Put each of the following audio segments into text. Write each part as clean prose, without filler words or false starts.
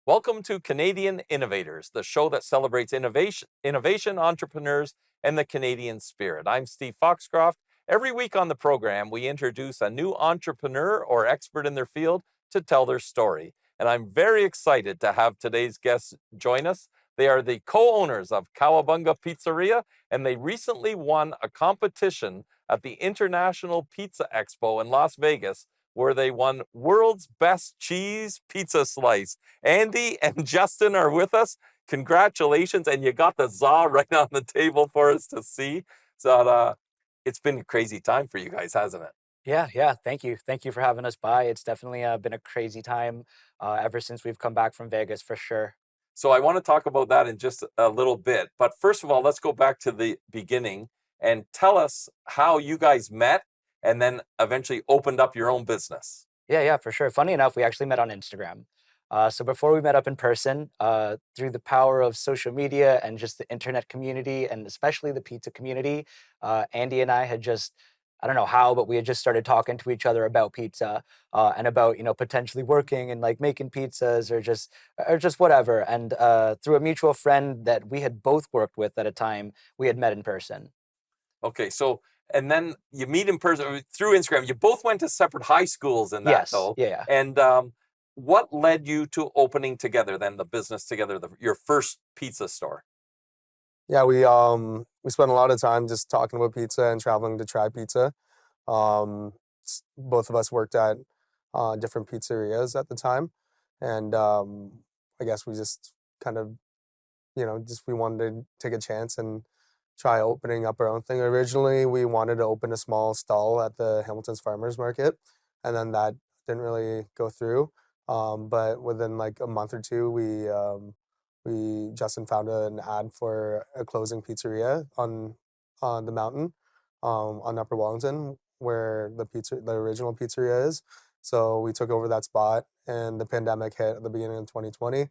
Welcome to Canadian Innovators, the show that celebrates innovation, entrepreneurs, and the Canadian spirit. I'm Steve Foxcroft. Every week on the program, we introduce a new entrepreneur or expert in their field to tell their story. And I'm very excited to have today's guests join us. They are the co-owners of Cowabunga Pizzeria, and they recently won a competition at the International Pizza Expo in Las Vegas, where they won World's Best Cheese Pizza Slice. Andy and Justin are with us. Congratulations. And you got the za right on the table for us to see. So it's been a crazy time for you guys, hasn't it? Yeah. Thank you. Thank you for having us by. It's definitely been a crazy time ever since we've come back from Vegas for sure. So I want to talk about that in just a little bit. But first of all, let's go back to the beginning and tell us how you guys met and then eventually opened up your own business. Yeah, for sure. Funny enough, we actually met on Instagram. So before we met up in person, through the power of social media and just the internet community and especially the pizza community, Andy and I had just, I don't know how, but we had just started talking to each other about pizza and about, potentially working and like making pizzas or just whatever. And through a mutual friend that we had both worked with at a time, we had met in person. Okay, so and then you meet in person through Instagram. You both went to separate high schools in that Yes. though. Yeah. And what led you to opening together then the business together, your first pizza store? Yeah, we spent a lot of time just talking about pizza and traveling to try pizza. Both of us worked at different pizzerias at the time, and I guess we just kind of, just we wanted to take a chance and try opening up our own thing. Originally, we wanted to open a small stall at the Hamilton's Farmers Market, and then that didn't really go through. But within like a month or two, we Justin found an ad for a closing pizzeria on the mountain, on Upper Wellington, where the original pizzeria is. So we took over that spot, and the pandemic hit at the beginning of 2020.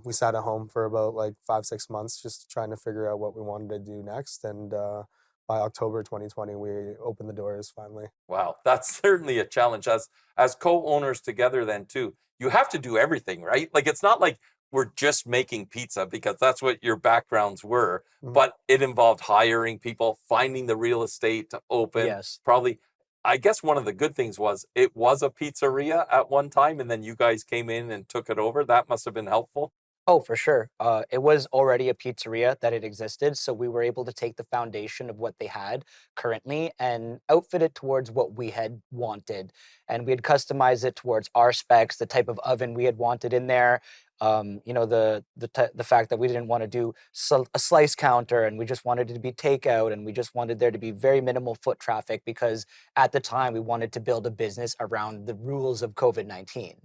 We sat at home for about like 5-6 months, just trying to figure out what we wanted to do next. And by October 2020, we opened the doors finally. Wow, that's certainly a challenge as co-owners together then too. You have to do everything, right? Like it's not like we're just making pizza because that's what your backgrounds were, Mhm. but it involved hiring people, finding the real estate to open. Yes. Probably I guess one of the good things was it was a pizzeria at one time and then you guys came in and took it over. That must have been helpful. Oh, for sure. It was already a pizzeria that it existed, so we were able to take the foundation of what they had currently and outfit it towards what we had wanted. And we had customized it towards our specs, the type of oven we had wanted in there. The fact that we didn't want to do a slice counter, and we just wanted it to be takeout, and we just wanted there to be very minimal foot traffic because at the time we wanted to build a business around the rules of COVID-19.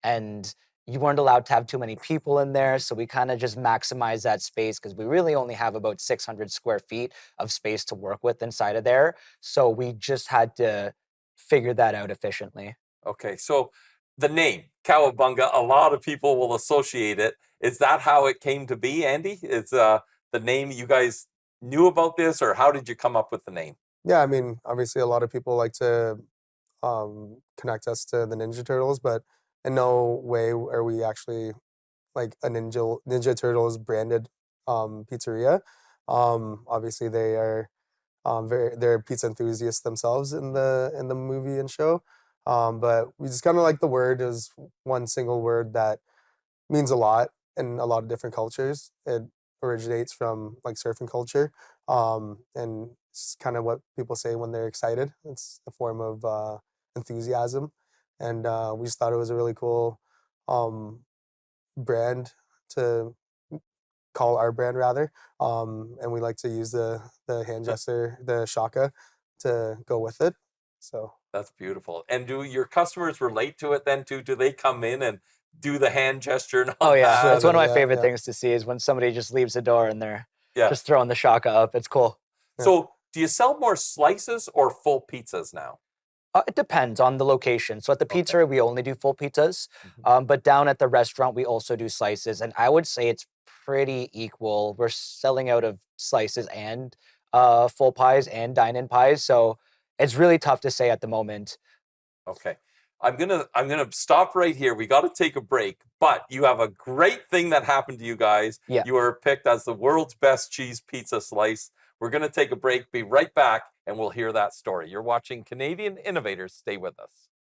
And you weren't allowed to have too many people in there. So we kind of just maximized that space because we really only have about 600 square feet of space to work with inside of there. So we just had to figure that out efficiently. Okay, so the name Cowabunga, a lot of people will associate it. Is that how it came to be, Andy? Is the name you guys knew about this, or how did you come up with the name? Yeah, I mean, obviously, a lot of people like to connect us to the Ninja Turtles, but in no way are we actually like a Ninja Turtles branded pizzeria. Obviously, they are they're pizza enthusiasts themselves in the movie and show. But we just kind of like the word is one single word that means a lot in a lot of different cultures. It originates from like surfing culture, and it's kind of what people say when they're excited. It's a form of enthusiasm, and we just thought it was a really cool um, brand to call our brand rather. And we like to use the hand gesture, the shaka, to go with it. So That's beautiful. And do your customers relate to it then too? Do they come in and do the hand gesture and Oh all yeah, that? that's one sort of of, my yeah, favorite yeah, things to see is when somebody just leaves the door and they're Yeah. just throwing the shaka up. It's cool. yeah. So do you sell more slices or full pizzas now? It depends on the location. So at the Okay. pizzeria, we only do full pizzas, Mhm. but down at the restaurant, we also do slices. And I would say it's pretty equal. We're selling out of slices and full pies and dine-in pies. So it's really tough to say at the moment. Okay. I'm gonna stop right here. We got to take a break, but you have a great thing that happened to you guys. Yeah. You were picked as the world's best cheese pizza slice. We're gonna take a break, be right back, and we'll hear that story. You're watching Canadian Innovators. Stay with us.